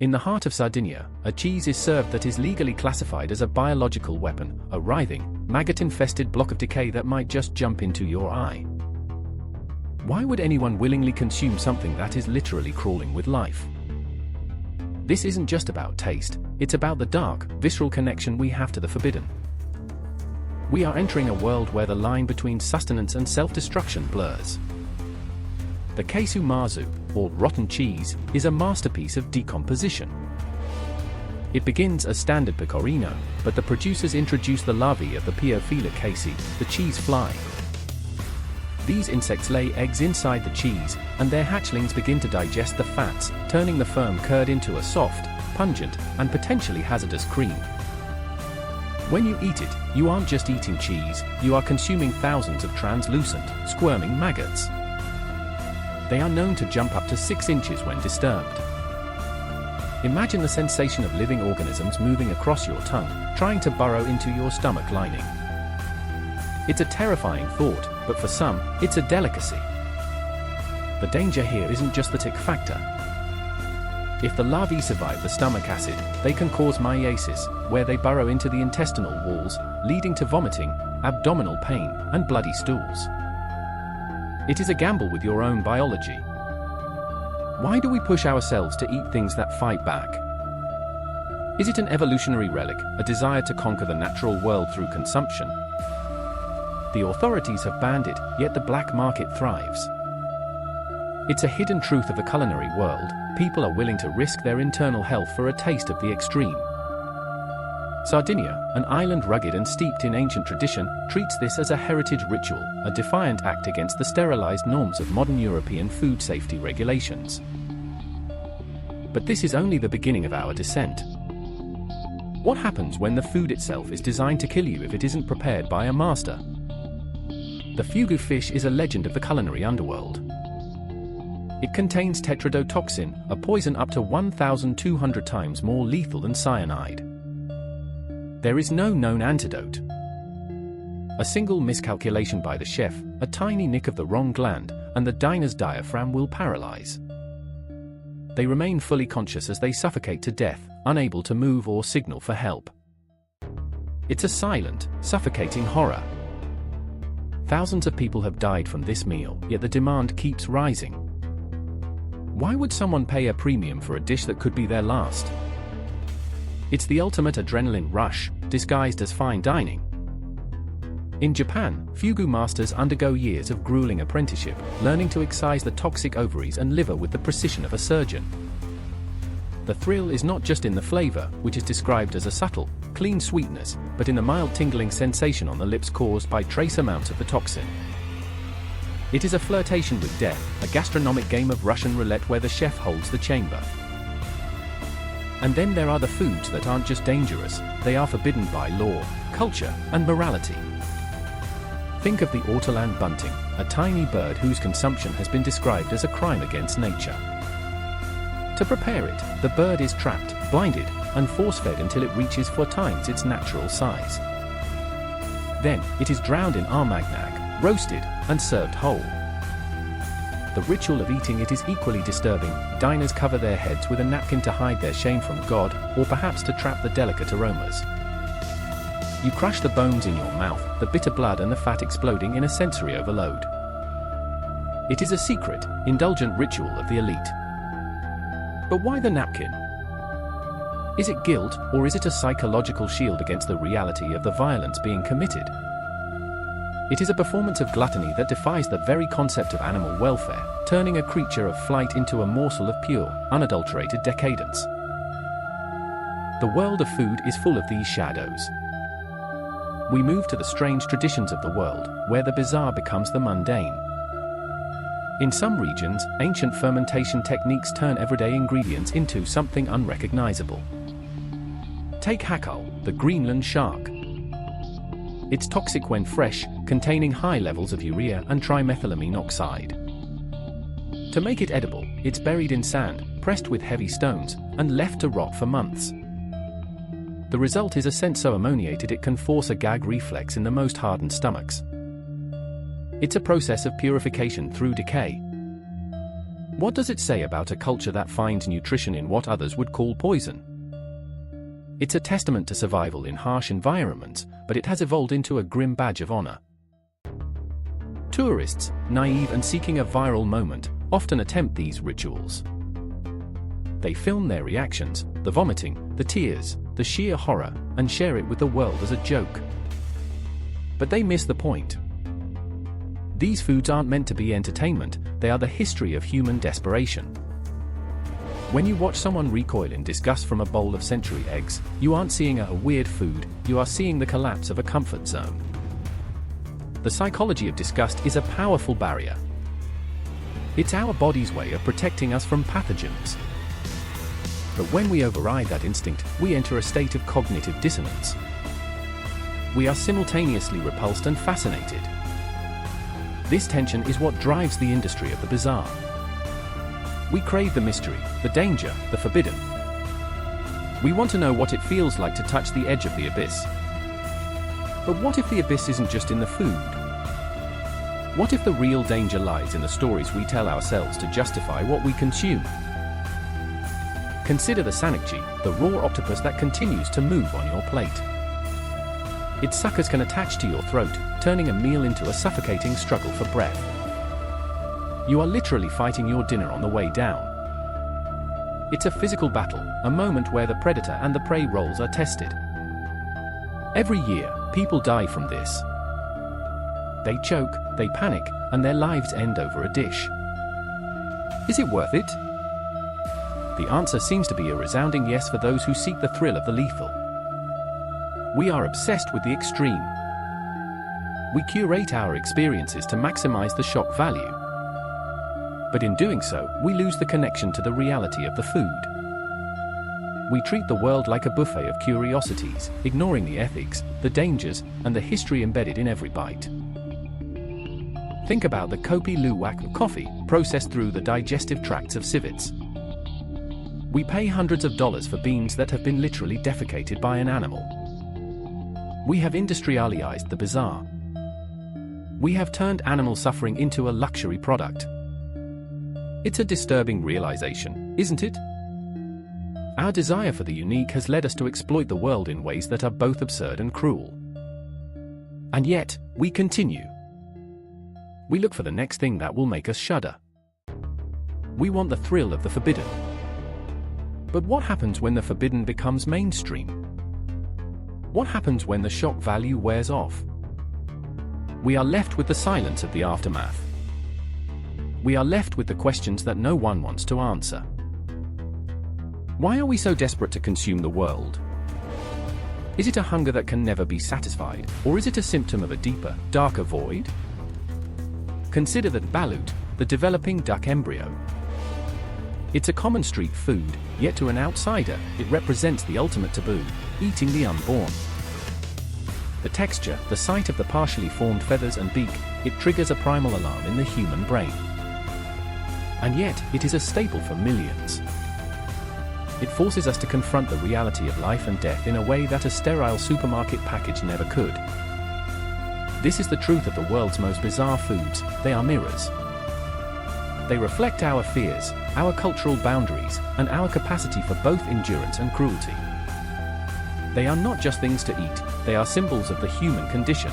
In the heart of Sardinia, a cheese is served that is legally classified as a biological weapon, a writhing, maggot-infested block of decay that might just jump into your eye. Why would anyone willingly consume something that is literally crawling with life? This isn't just about taste, it's about the dark, visceral connection we have to the forbidden. We are entering a world where the line between sustenance and self-destruction blurs. The queso marzu, or rotten cheese, is a masterpiece of decomposition. It begins as standard pecorino, but the producers introduce the larvae of the Piophila casei, the cheese fly. These insects lay eggs inside the cheese, and their hatchlings begin to digest the fats, turning the firm curd into a soft, pungent, and potentially hazardous cream. When you eat it, you aren't just eating cheese, you are consuming thousands of translucent, squirming maggots. They are known to jump up to 6 inches when disturbed. Imagine the sensation of living organisms moving across your tongue, trying to burrow into your stomach lining. It's a terrifying thought, but for some, it's a delicacy. The danger here isn't just the tick factor. If the larvae survive the stomach acid, they can cause myiasis, where they burrow into the intestinal walls, leading to vomiting, abdominal pain, and bloody stools. It is a gamble with your own biology. Why do we push ourselves to eat things that fight back? Is it an evolutionary relic, a desire to conquer the natural world through consumption? The authorities have banned it, yet the black market thrives. It's a hidden truth of the culinary world, people are willing to risk their internal health for a taste of the extreme. Sardinia, an island rugged and steeped in ancient tradition, treats this as a heritage ritual, a defiant act against the sterilized norms of modern European food safety regulations. But this is only the beginning of our descent. What happens when the food itself is designed to kill you if it isn't prepared by a master? The fugu fish is a legend of the culinary underworld. It contains tetrodotoxin, a poison up to 1,200 times more lethal than cyanide. There is no known antidote. A single miscalculation by the chef, a tiny nick of the wrong gland, and the diner's diaphragm will paralyze. They remain fully conscious as they suffocate to death, unable to move or signal for help. It's a silent, suffocating horror. Thousands of people have died from this meal, yet the demand keeps rising. Why would someone pay a premium for a dish that could be their last? It's the ultimate adrenaline rush, disguised as fine dining. In Japan, fugu masters undergo years of grueling apprenticeship, learning to excise the toxic ovaries and liver with the precision of a surgeon. The thrill is not just in the flavor, which is described as a subtle, clean sweetness, but in the mild tingling sensation on the lips caused by trace amounts of the toxin. It is a flirtation with death, a gastronomic game of Russian roulette where the chef holds the chamber. And then there are the foods that aren't just dangerous, they are forbidden by law, culture, and morality. Think of the ortolan bunting, a tiny bird whose consumption has been described as a crime against nature. To prepare it, the bird is trapped, blinded, and force-fed until it reaches 4 times its natural size. Then, it is drowned in armagnac, roasted, and served whole. The ritual of eating it is equally disturbing. Diners cover their heads with a napkin to hide their shame from God, or perhaps to trap the delicate aromas. You crush the bones in your mouth, the bitter blood and the fat exploding in a sensory overload. It is a secret, indulgent ritual of the elite. But why the napkin? Is it guilt, or is it a psychological shield against the reality of the violence being committed? It is a performance of gluttony that defies the very concept of animal welfare, turning a creature of flight into a morsel of pure, unadulterated decadence. The world of food is full of these shadows. We move to the strange traditions of the world, where the bizarre becomes the mundane. In some regions, ancient fermentation techniques turn everyday ingredients into something unrecognizable. Take hackle, the Greenland shark. It's toxic when fresh, containing high levels of urea and trimethylamine oxide. To make it edible, it's buried in sand, pressed with heavy stones, and left to rot for months. The result is a scent so ammoniated it can force a gag reflex in the most hardened stomachs. It's a process of purification through decay. What does it say about a culture that finds nutrition in what others would call poison? It's a testament to survival in harsh environments, but it has evolved into a grim badge of honor. Tourists, naive and seeking a viral moment, often attempt these rituals. They film their reactions, the vomiting, the tears, the sheer horror, and share it with the world as a joke. But they miss the point. These foods aren't meant to be entertainment, they are the history of human desperation. When you watch someone recoil in disgust from a bowl of century eggs, you aren't seeing a weird food, you are seeing the collapse of a comfort zone. The psychology of disgust is a powerful barrier. It's our body's way of protecting us from pathogens. But when we override that instinct, we enter a state of cognitive dissonance. We are simultaneously repulsed and fascinated. This tension is what drives the industry of the bizarre. We crave the mystery, the danger, the forbidden. We want to know what it feels like to touch the edge of the abyss. But what if the abyss isn't just in the food? What if the real danger lies in the stories we tell ourselves to justify what we consume? Consider the sanakchi, the raw octopus that continues to move on your plate. Its suckers can attach to your throat, turning a meal into a suffocating struggle for breath. You are literally fighting your dinner on the way down. It's a physical battle, a moment where the predator and the prey roles are tested. Every year, people die from this. They choke, they panic, and their lives end over a dish. Is it worth it? The answer seems to be a resounding yes for those who seek the thrill of the lethal. We are obsessed with the extreme. We curate our experiences to maximize the shock value. But in doing so, we lose the connection to the reality of the food. We treat the world like a buffet of curiosities, ignoring the ethics, the dangers, and the history embedded in every bite. Think about the kopi luwak coffee, processed through the digestive tracts of civets. We pay hundreds of dollars for beans that have been literally defecated by an animal. We have industrialized the bizarre. We have turned animal suffering into a luxury product. It's a disturbing realization, isn't it? Our desire for the unique has led us to exploit the world in ways that are both absurd and cruel. And yet, we continue. We look for the next thing that will make us shudder. We want the thrill of the forbidden. But what happens when the forbidden becomes mainstream? What happens when the shock value wears off? We are left with the silence of the aftermath. We are left with the questions that no one wants to answer. Why are we so desperate to consume the world? Is it a hunger that can never be satisfied, or is it a symptom of a deeper, darker void? Consider that balut, the developing duck embryo. It's a common street food, yet to an outsider, it represents the ultimate taboo, eating the unborn. The texture, the sight of the partially formed feathers and beak, it triggers a primal alarm in the human brain. And yet, it is a staple for millions. It forces us to confront the reality of life and death in a way that a sterile supermarket package never could. This is the truth of the world's most bizarre foods. They are mirrors. They reflect our fears, our cultural boundaries, and our capacity for both endurance and cruelty. They are not just things to eat, they are symbols of the human condition.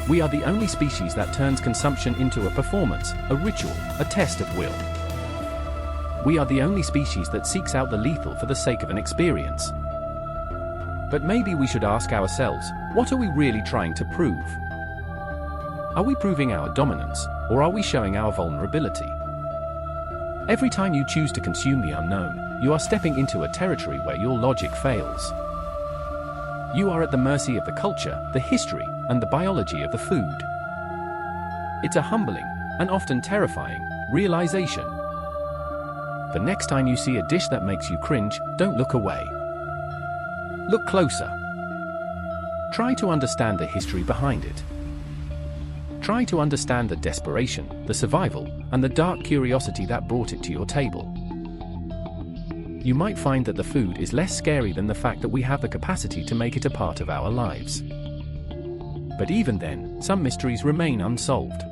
We are the only species that turns consumption into a performance, a ritual, a test of will. We are the only species that seeks out the lethal for the sake of an experience. But maybe we should ask ourselves, what are we really trying to prove? Are we proving our dominance, or are we showing our vulnerability? Every time you choose to consume the unknown, you are stepping into a territory where your logic fails. You are at the mercy of the culture, the history, and the biology of the food. It's a humbling, and often terrifying, realization. The next time you see a dish that makes you cringe, don't look away. Look closer. Try to understand the history behind it. Try to understand the desperation, the survival, and the dark curiosity that brought it to your table. You might find that the food is less scary than the fact that we have the capacity to make it a part of our lives. But even then, some mysteries remain unsolved.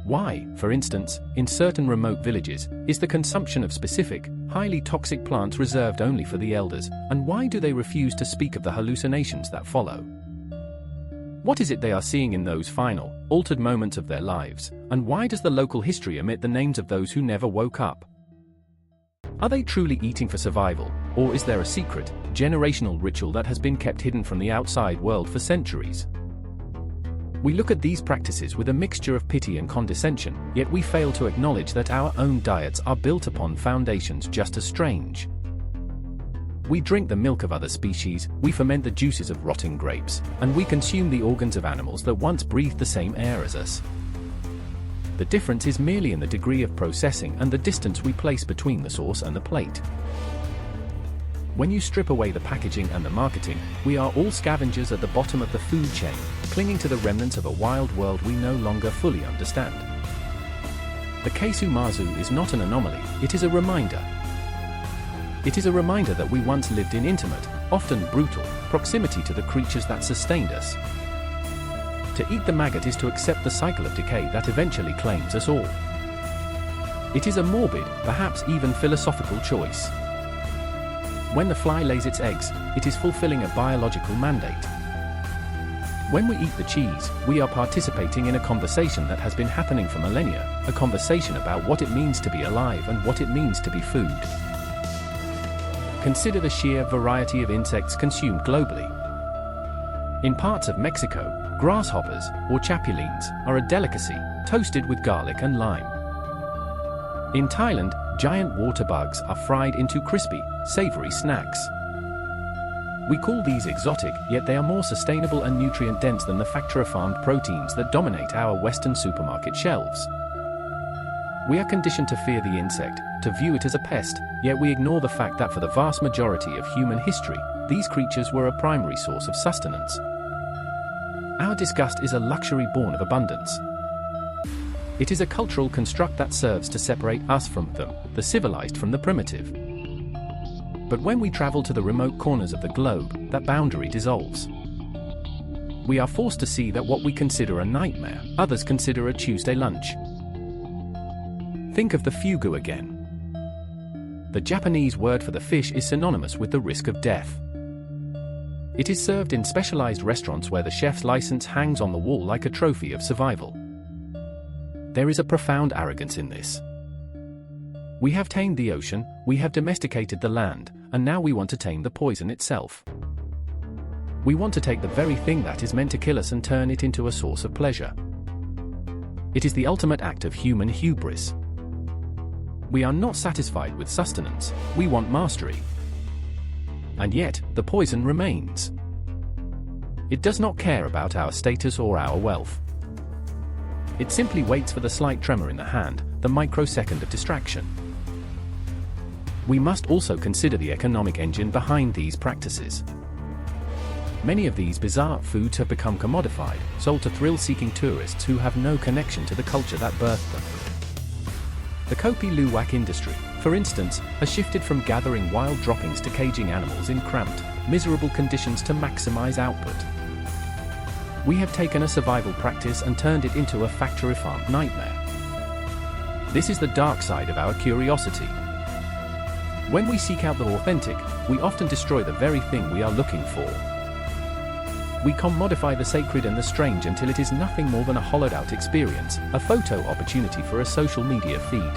Why, for instance, in certain remote villages, is the consumption of specific, highly toxic plants reserved only for the elders, and why do they refuse to speak of the hallucinations that follow? What is it they are seeing in those final, altered moments of their lives, and why does the local history omit the names of those who never woke up? Are they truly eating for survival, or is there a secret, generational ritual that has been kept hidden from the outside world for centuries? We look at these practices with a mixture of pity and condescension, yet we fail to acknowledge that our own diets are built upon foundations just as strange. We drink the milk of other species, we ferment the juices of rotting grapes, and we consume the organs of animals that once breathed the same air as us. The difference is merely in the degree of processing and the distance we place between the source and the plate. When you strip away the packaging and the marketing, we are all scavengers at the bottom of the food chain, clinging to the remnants of a wild world we no longer fully understand. The Kesu Mazu is not an anomaly, it is a reminder. It is a reminder that we once lived in intimate, often brutal, proximity to the creatures that sustained us. To eat the maggot is to accept the cycle of decay that eventually claims us all. It is a morbid, perhaps even philosophical choice. When the fly lays its eggs, it is fulfilling a biological mandate. When we eat the cheese, we are participating in a conversation that has been happening for millennia, a conversation about what it means to be alive and what it means to be food. Consider the sheer variety of insects consumed globally. In parts of Mexico, grasshoppers, or chapulines, are a delicacy, toasted with garlic and lime. In Thailand, giant water bugs are fried into crispy, savory snacks. We call these exotic, yet they are more sustainable and nutrient-dense than the factory-farmed proteins that dominate our Western supermarket shelves. We are conditioned to fear the insect, to view it as a pest, yet we ignore the fact that for the vast majority of human history, these creatures were a primary source of sustenance. Our disgust is a luxury born of abundance. It is a cultural construct that serves to separate us from them, the civilized from the primitive. But when we travel to the remote corners of the globe, that boundary dissolves. We are forced to see that what we consider a nightmare, others consider a Tuesday lunch. Think of the fugu again. The Japanese word for the fish is synonymous with the risk of death. It is served in specialized restaurants where the chef's license hangs on the wall like a trophy of survival. There is a profound arrogance in this. We have tamed the ocean, we have domesticated the land, and now we want to tame the poison itself. We want to take the very thing that is meant to kill us and turn it into a source of pleasure. It is the ultimate act of human hubris. We are not satisfied with sustenance, we want mastery. And yet, the poison remains. It does not care about our status or our wealth. It simply waits for the slight tremor in the hand, the microsecond of distraction. We must also consider the economic engine behind these practices. Many of these bizarre foods have become commodified, sold to thrill-seeking tourists who have no connection to the culture that birthed them. The Kopi Luwak industry, for instance, has shifted from gathering wild droppings to caging animals in cramped, miserable conditions to maximize output. We have taken a survival practice and turned it into a factory-farmed nightmare. This is the dark side of our curiosity. When we seek out the authentic, we often destroy the very thing we are looking for. We commodify the sacred and the strange until it is nothing more than a hollowed-out experience, a photo opportunity for a social media feed.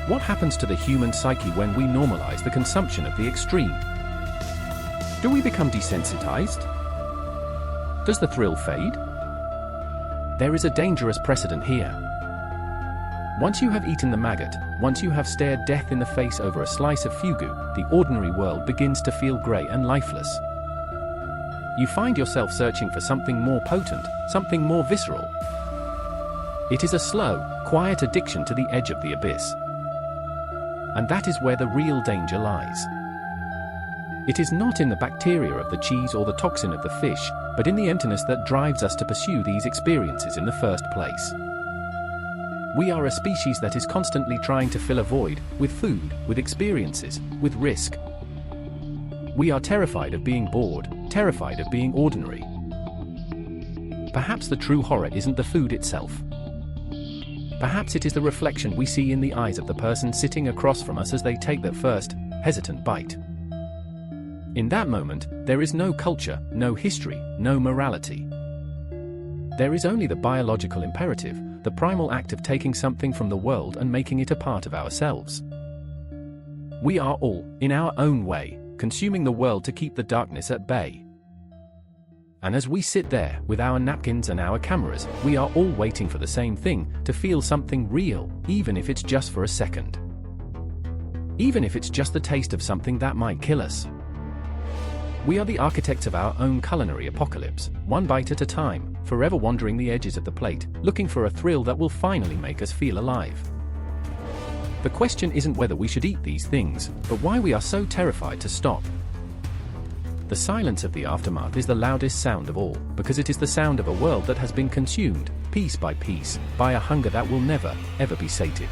What happens to the human psyche when we normalize the consumption of the extreme? Do we become desensitized? Does the thrill fade? There is a dangerous precedent here. Once you have eaten the maggot, once you have stared death in the face over a slice of fugu, the ordinary world begins to feel grey and lifeless. You find yourself searching for something more potent, something more visceral. It is a slow, quiet addiction to the edge of the abyss. And that is where the real danger lies. It is not in the bacteria of the cheese or the toxin of the fish, but in the emptiness that drives us to pursue these experiences in the first place. We are a species that is constantly trying to fill a void, with food, with experiences, with risk. We are terrified of being bored, terrified of being ordinary. Perhaps the true horror isn't the food itself. Perhaps it is the reflection we see in the eyes of the person sitting across from us as they take that first, hesitant bite. In that moment, there is no culture, no history, no morality. There is only the biological imperative, the primal act of taking something from the world and making it a part of ourselves. We are all, in our own way, consuming the world to keep the darkness at bay. And as we sit there, with our napkins and our cameras, we are all waiting for the same thing, to feel something real, even if it's just for a second. Even if it's just the taste of something that might kill us. We are the architects of our own culinary apocalypse, one bite at a time, forever wandering the edges of the plate, looking for a thrill that will finally make us feel alive. The question isn't whether we should eat these things, but why we are so terrified to stop. The silence of the aftermath is the loudest sound of all, because it is the sound of a world that has been consumed, piece by piece, by a hunger that will never, ever be sated.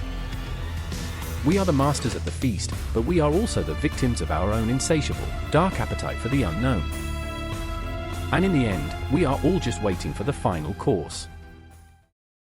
We are the masters at the feast, but we are also the victims of our own insatiable, dark appetite for the unknown. And in the end, we are all just waiting for the final course.